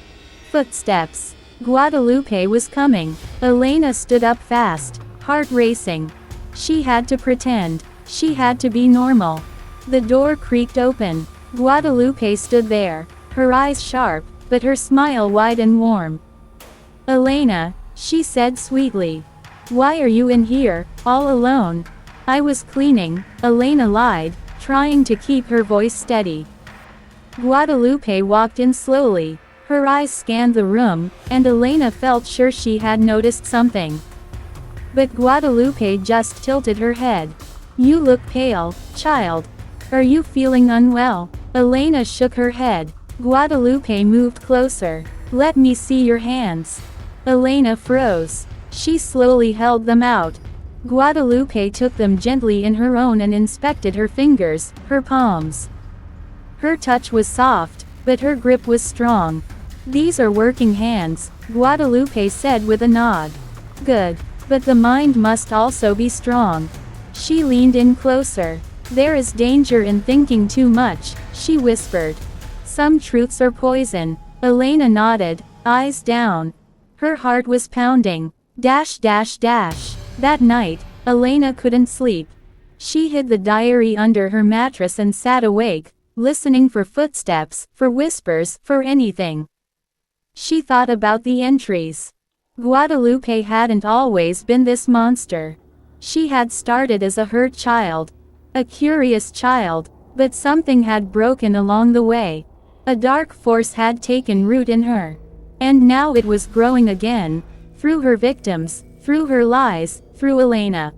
Footsteps. Guadalupe was coming. Elena stood up fast, heart racing. She had to pretend. She had to be normal. The door creaked open. Guadalupe stood there, her eyes sharp, but her smile wide and warm. Elena, she said sweetly. Why are you in here, all alone? I was cleaning, Elena lied, trying to keep her voice steady. Guadalupe walked in slowly. Her eyes scanned the room, and Elena felt sure she had noticed something. But Guadalupe just tilted her head. You look pale, child. Are you feeling unwell? Elena shook her head. Guadalupe moved closer. Let me see your hands. Elena froze. She slowly held them out. Guadalupe took them gently in her own and inspected her fingers, her palms. Her touch was soft, but her grip was strong. These are working hands, Guadalupe said with a nod. Good. But the mind must also be strong. She leaned in closer. There is danger in thinking too much, she whispered. Some truths are poison. Elena nodded, eyes down. Her heart was pounding. That night, Elena couldn't sleep. She hid the diary under her mattress and sat awake, listening for footsteps, for whispers, for anything. She thought about the entries. Guadalupe hadn't always been this monster. She had started as a hurt child. A curious child, but something had broken along the way. A dark force had taken root in her. And now it was growing again, through her victims, through her lies, through Elena.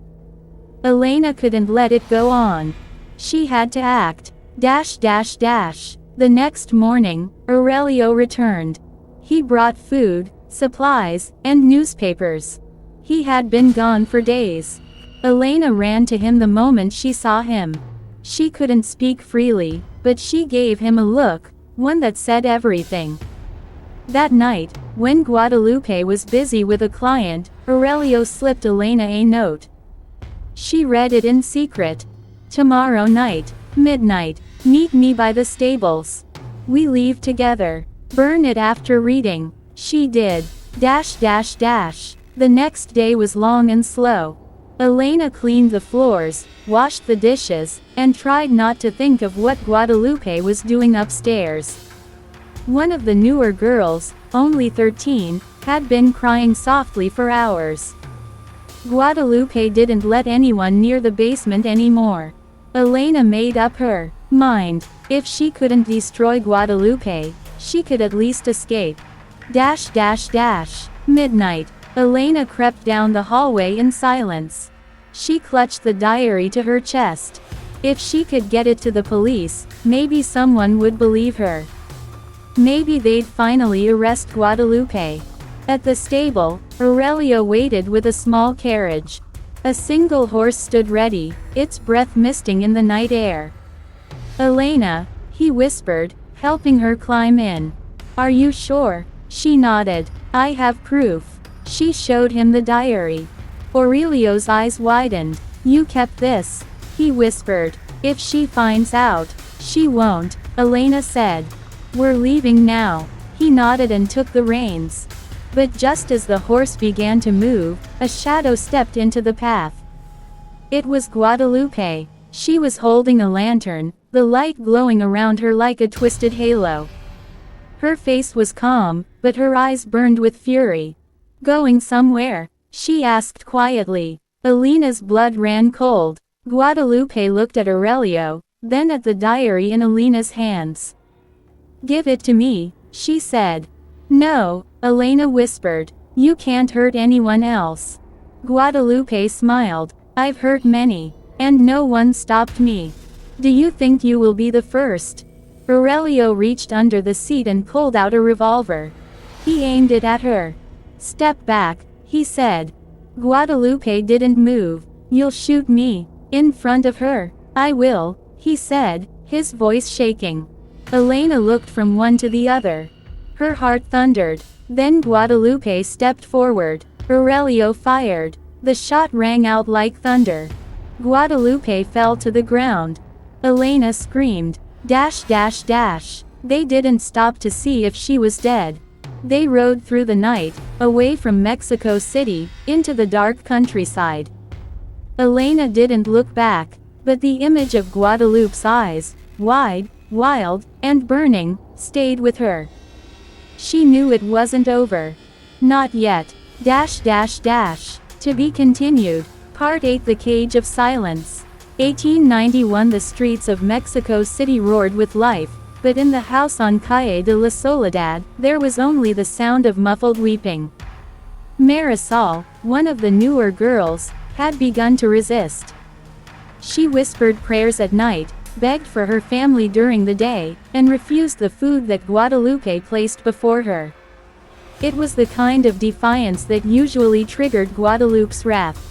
Elena couldn't let it go on. She had to act. The next morning, Aurelio returned. He brought food, supplies, and newspapers. He had been gone for days. Elena ran to him the moment she saw him. She couldn't speak freely, but she gave him a look, one that said everything. That night, when Guadalupe was busy with a client, Aurelio slipped Elena a note. She read it in secret. Tomorrow night, midnight, meet me by the stables. We leave together. Burn it after reading. She did. The next day was long and slow. Elena cleaned the floors, washed the dishes, and tried not to think of what Guadalupe was doing upstairs. One of the newer girls, only 13, had been crying softly for hours. Guadalupe didn't let anyone near the basement anymore. Elena made up her mind. If she couldn't destroy Guadalupe, she could at least escape. Midnight. Elena crept down the hallway in silence. She clutched the diary to her chest. If she could get it to the police, maybe someone would believe her. Maybe they'd finally arrest Guadalupe. At the stable, Aurelio waited with a small carriage. A single horse stood ready, its breath misting in the night air. Elena, he whispered, helping her climb in. Are you sure? She nodded. I have proof. She showed him the diary. Aurelio's eyes widened. You kept this, he whispered. If she finds out, she won't, Elena said. We're leaving now. He nodded and took the reins. But just as the horse began to move, a shadow stepped into the path. It was Guadalupe. She was holding a lantern, the light glowing around her like a twisted halo. Her face was calm, but her eyes burned with fury. Going somewhere? She asked quietly. Elena's blood ran cold. Guadalupe looked at Aurelio, then at the diary in Elena's hands. Give it to me, she said. No, Elena whispered. You can't hurt anyone else. Guadalupe smiled. I've hurt many. And no one stopped me. Do you think you will be the first? Aurelio reached under the seat and pulled out a revolver. He aimed it at her. Step back, he said. Guadalupe didn't move. You'll shoot me. In front of her. I will, he said, his voice shaking. Elena looked from one to the other. Her heart thundered. Then Guadalupe stepped forward. Aurelio fired. The shot rang out like thunder. Guadalupe fell to the ground. Elena screamed. Dash dash dash. They didn't stop to see if she was dead. They rode through the night, away from Mexico City, into the dark countryside. Elena didn't look back, but the image of Guadalupe's eyes, wide, wild, and burning, stayed with her. She knew it wasn't over. Not yet. Dash dash dash. To be continued. Part 8. The Cage of Silence. 1891. The streets of Mexico City roared with life, but in the house on Calle de la Soledad, there was only the sound of muffled weeping. Marisol, one of the newer girls, had begun to resist. She whispered prayers at night, begged for her family during the day, and refused the food that Guadalupe placed before her. It was the kind of defiance that usually triggered Guadalupe's wrath.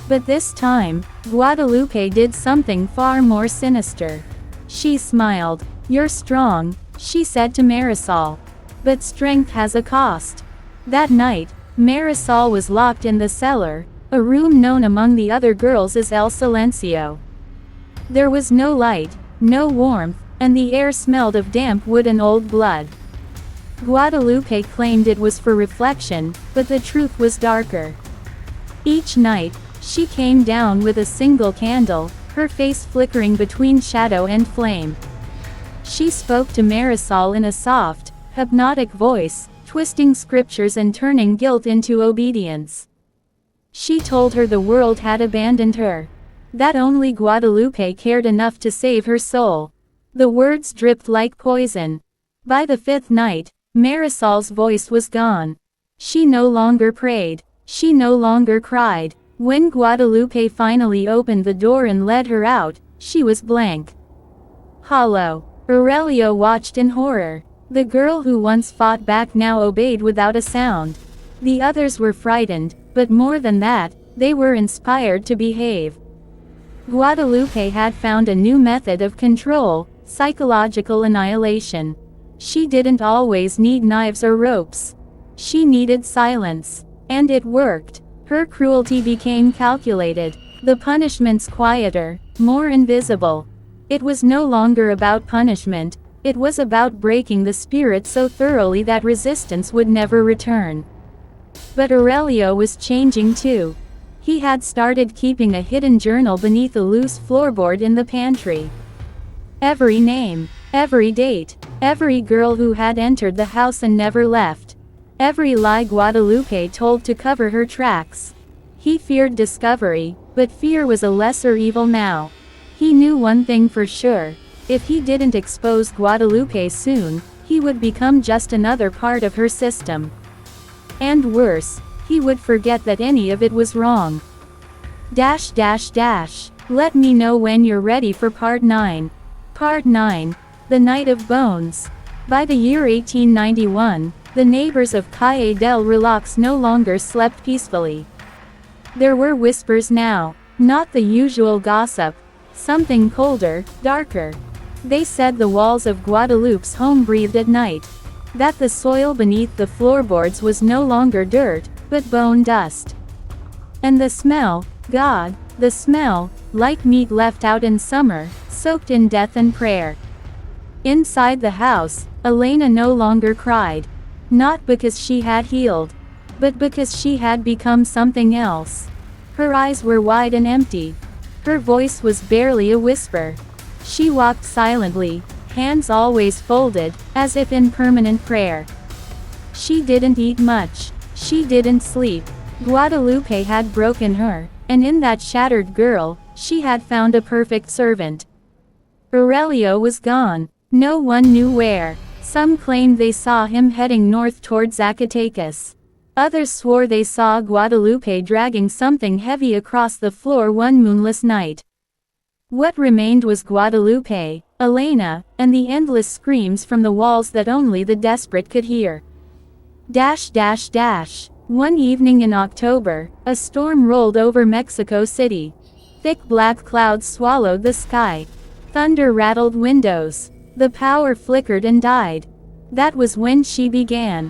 But this time, Guadalupe did something far more sinister. She smiled. You're strong, she said to Marisol. But strength has a cost. That night, Marisol was locked in the cellar, a room known among the other girls as El Silencio. There was no light, no warmth, and the air smelled of damp wood and old blood. Guadalupe claimed it was for reflection, but the truth was darker. Each night, she came down with a single candle, her face flickering between shadow and flame. She spoke to Marisol in a soft, hypnotic voice, twisting scriptures and turning guilt into obedience. She told her the world had abandoned her. That only Guadalupe cared enough to save her soul. The words dripped like poison. By the fifth night, Marisol's voice was gone. She no longer prayed. She no longer cried. When Guadalupe finally opened the door and led her out, she was blank. Hollow. Aurelio watched in horror. The girl who once fought back now obeyed without a sound. The others were frightened, but more than that, they were inspired to behave. Guadalupe had found a new method of control, psychological annihilation. She didn't always need knives or ropes. She needed silence. And it worked. Her cruelty became calculated, the punishments quieter, more invisible. It was no longer about punishment, it was about breaking the spirit so thoroughly that resistance would never return. But Aurelio was changing too. He had started keeping a hidden journal beneath a loose floorboard in the pantry. Every name, every date, every girl who had entered the house and never left. Every lie Guadalupe told to cover her tracks. He feared discovery, but fear was a lesser evil now. He knew one thing for sure. If he didn't expose Guadalupe soon, he would become just another part of her system. And worse, he would forget that any of it was wrong. Dash dash dash. Let me know when you're ready for part 9. Part 9. The Night of Bones. By the year 1891, the neighbors of Calle del Relax no longer slept peacefully. There were whispers now, not the usual gossip, something colder, darker. They said the walls of Guadalupe's home breathed at night. That the soil beneath the floorboards was no longer dirt, but bone dust. And the smell, God, the smell, like meat left out in summer, soaked in death and prayer. Inside the house, Elena no longer cried. Not because she had healed, but because she had become something else. Her eyes were wide and empty. Her voice was barely a whisper. She walked silently, hands always folded, as if in permanent prayer. She didn't eat much. She didn't sleep. Guadalupe had broken her, and in that shattered girl, she had found a perfect servant. Aurelio was gone. No one knew where. Some claimed they saw him heading north toward Zacatecas. Others swore they saw Guadalupe dragging something heavy across the floor one moonless night. What remained was Guadalupe, Elena, and the endless screams from the walls that only the desperate could hear. One evening in October, a storm rolled over Mexico City. Thick black clouds swallowed the sky. Thunder rattled windows. The power flickered and died. That was when she began.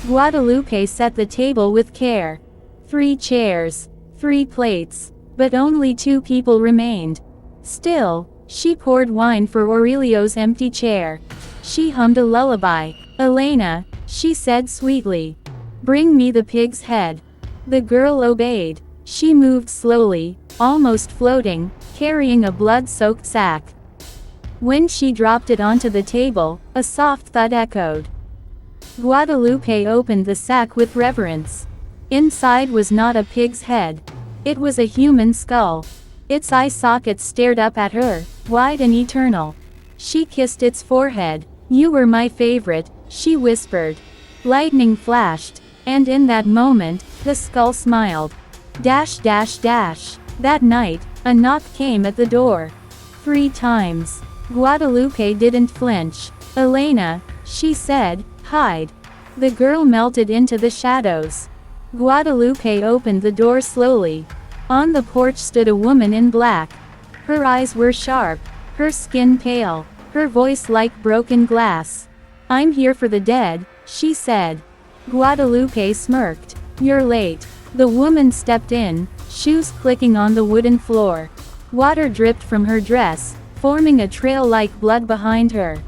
Guadalupe set the table with care. 3 chairs, 3 plates, but only 2 people remained. Still, she poured wine for Aurelio's empty chair. She hummed a lullaby. "Elena," she said sweetly, "bring me the pig's head." The girl obeyed. She moved slowly, almost floating, carrying a blood-soaked sack. When she dropped it onto the table, a soft thud echoed. Guadalupe opened the sack with reverence. Inside was not a pig's head. It was a human skull. Its eye sockets stared up at her, wide and eternal. She kissed its forehead. "You were my favorite," she whispered. Lightning flashed, and in that moment, the skull smiled. That night, a knock came at the door. 3 times. Guadalupe didn't flinch. "Elena," she said, "hide." The girl melted into the shadows. Guadalupe opened the door slowly. On the porch stood a woman in black. Her eyes were sharp, her skin pale, her voice like broken glass. "I'm here for the dead," she said. Guadalupe smirked. "You're late." The woman stepped in, shoes clicking on the wooden floor. Water dripped from her dress, forming a trail like blood behind her.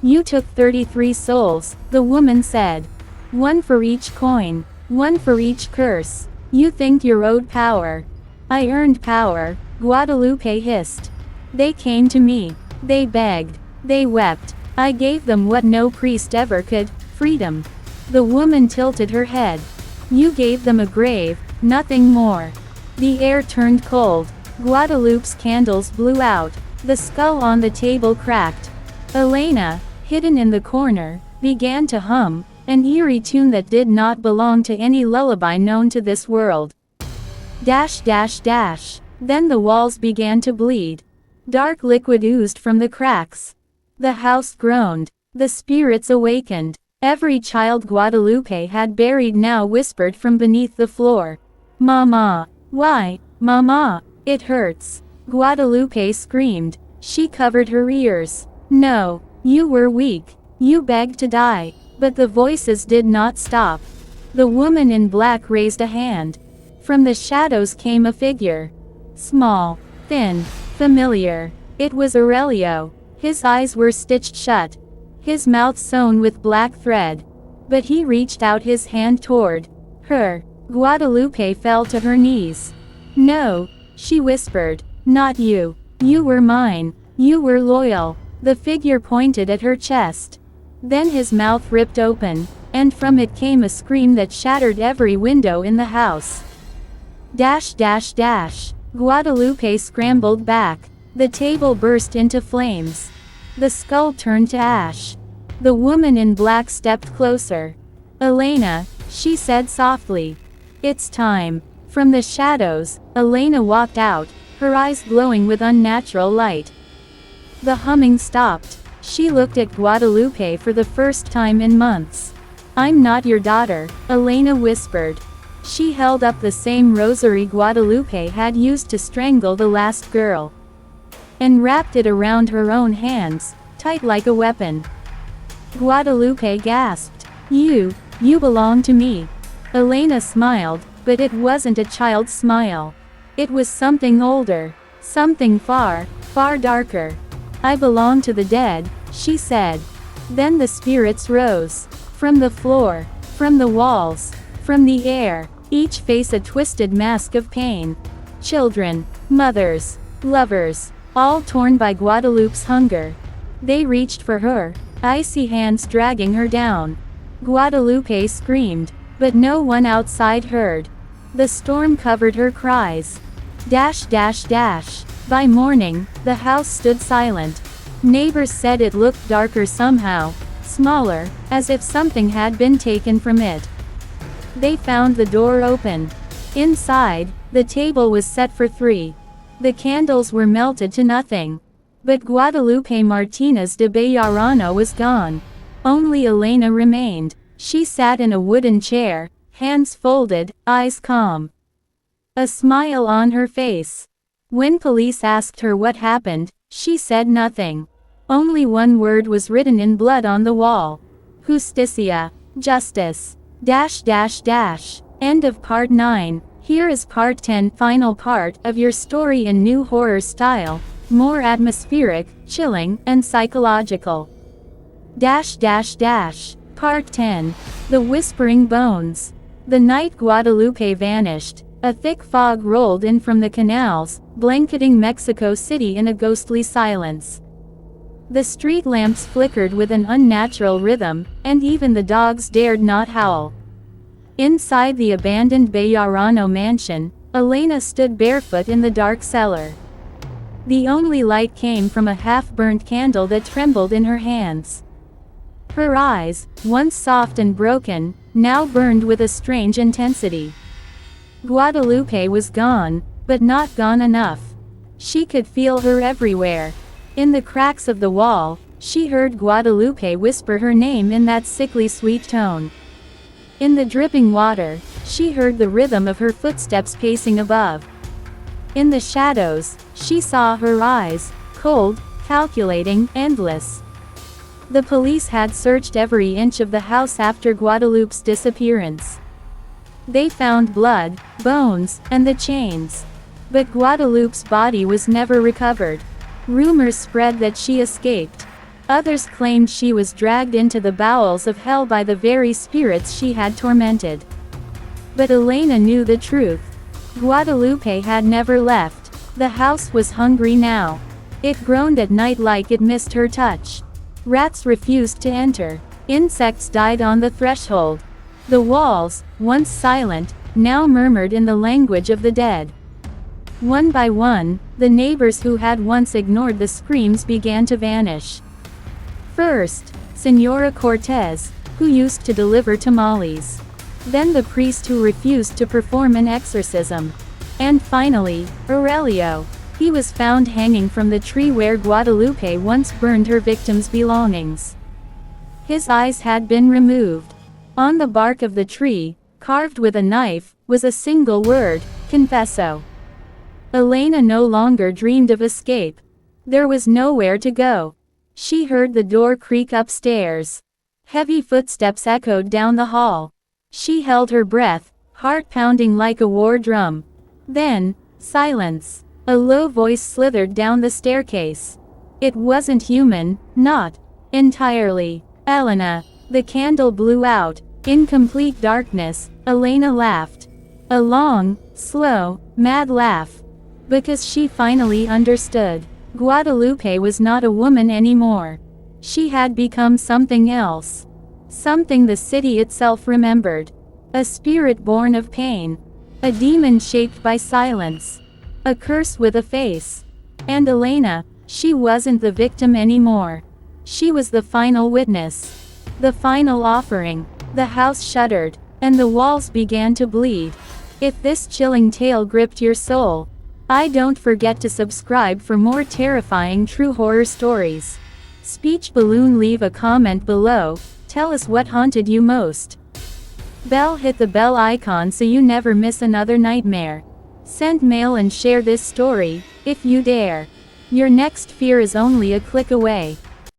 "You took 33 souls," the woman said. "1 for each coin, 1 for each curse. You think you're owed power." "I earned power," Guadalupe hissed. "They came to me. They begged. They wept. I gave them what no priest ever could, freedom." The woman tilted her head. "You gave them a grave, nothing more." The air turned cold. Guadalupe's candles blew out. The skull on the table cracked. Elena, hidden in the corner, began to hum, an eerie tune that did not belong to any lullaby known to this world. Then the walls began to bleed. Dark liquid oozed from the cracks. The house groaned. The spirits awakened. Every child Guadalupe had buried now whispered from beneath the floor. "Mama! Why, Mama? It hurts!" Guadalupe screamed. She covered her ears. "No, you were weak. You begged to die." But the voices did not stop. The woman in black raised a hand. From the shadows came a figure. Small, thin, familiar. It was Aurelio. His eyes were stitched shut. His mouth sewn with black thread. But he reached out his hand toward her. Guadalupe fell to her knees. "No," she whispered. "Not you. You were mine. You were loyal." The figure pointed at her chest. Then his mouth ripped open, and from it came a scream that shattered every window in the house. Guadalupe scrambled back. The table burst into flames. The skull turned to ash. The woman in black stepped closer. "Elena," she said softly. "It's time." From the shadows, Elena walked out, her eyes glowing with unnatural light. The humming stopped. She looked at Guadalupe for the first time in months. "I'm not your daughter," Elena whispered. She held up the same rosary Guadalupe had used to strangle the last girl, and wrapped it around her own hands, tight like a weapon. Guadalupe gasped. You belong to me." Elena smiled, but it wasn't a child's smile. It was something older, something far, far darker. "I belong to the dead," she said. Then the spirits rose. From the floor, from the walls, from the air, each face a twisted mask of pain. Children, mothers, lovers, all torn by Guadalupe's hunger. They reached for her, icy hands dragging her down. Guadalupe screamed, but no one outside heard. The storm covered her cries. By morning, the house stood silent. Neighbors said it looked darker somehow, smaller, as if something had been taken from it. They found the door open. Inside, the table was set for 3. The candles were melted to nothing. But Guadalupe Martínez de Bejarano was gone. Only Elena remained. She sat in a wooden chair, hands folded, eyes calm. A smile on her face. When police asked her what happened, she said nothing. Only one word was written in blood on the wall. Justicia. Justice. End of part 9. Here is part 10, final part of your story in new horror style, more atmospheric, chilling, and psychological. Part 10. The Whispering Bones. The night Guadalupe vanished, a thick fog rolled in from the canals, blanketing Mexico City in a ghostly silence. The street lamps flickered with an unnatural rhythm, and even the dogs dared not howl. Inside the abandoned Bejarano mansion, Elena stood barefoot in the dark cellar. The only light came from a half-burnt candle that trembled in her hands. Her eyes, once soft and broken, now burned with a strange intensity. Guadalupe was gone, but not gone enough. She could feel her everywhere. In the cracks of the wall, she heard Guadalupe whisper her name in that sickly sweet tone. In the dripping water, she heard the rhythm of her footsteps pacing above. In the shadows, she saw her eyes, cold, calculating, endless. The police had searched every inch of the house after Guadalupe's disappearance. They found blood, bones, and the chains. But Guadalupe's body was never recovered. Rumors spread that she escaped. Others claimed she was dragged into the bowels of hell by the very spirits she had tormented. But Elena knew the truth. Guadalupe had never left. The house was hungry now. It groaned at night like it missed her touch. Rats refused to enter. Insects died on the threshold. The walls, once silent, now murmured in the language of the dead. One by one, the neighbors who had once ignored the screams began to vanish. First, Senora Cortez, who used to deliver tamales. Then the priest who refused to perform an exorcism. And finally, Aurelio. He was found hanging from the tree where Guadalupe once burned her victims' belongings. His eyes had been removed. On the bark of the tree, carved with a knife, was a single word, confesso. Elena no longer dreamed of escape. There was nowhere to go. She heard the door creak upstairs. Heavy footsteps echoed down the hall. She held her breath, heart pounding like a war drum. Then, silence. A low voice slithered down the staircase. It wasn't human, not entirely. Elena. The candle blew out. In complete darkness, Elena laughed. A long, slow, mad laugh. Because she finally understood. Guadalupe was not a woman anymore. She had become something else. Something the city itself remembered. A spirit born of pain. A demon shaped by silence. A curse with a face. And Elena, she wasn't the victim anymore. She was the final witness. The final offering. The house shuddered, and the walls began to bleed. If this chilling tale gripped your soul, don't forget to subscribe for more terrifying true horror stories. Speech balloon, leave a comment below, tell us what haunted you most. Hit the bell icon so you never miss another nightmare. Send mail and share this story, if you dare. Your next fear is only a click away.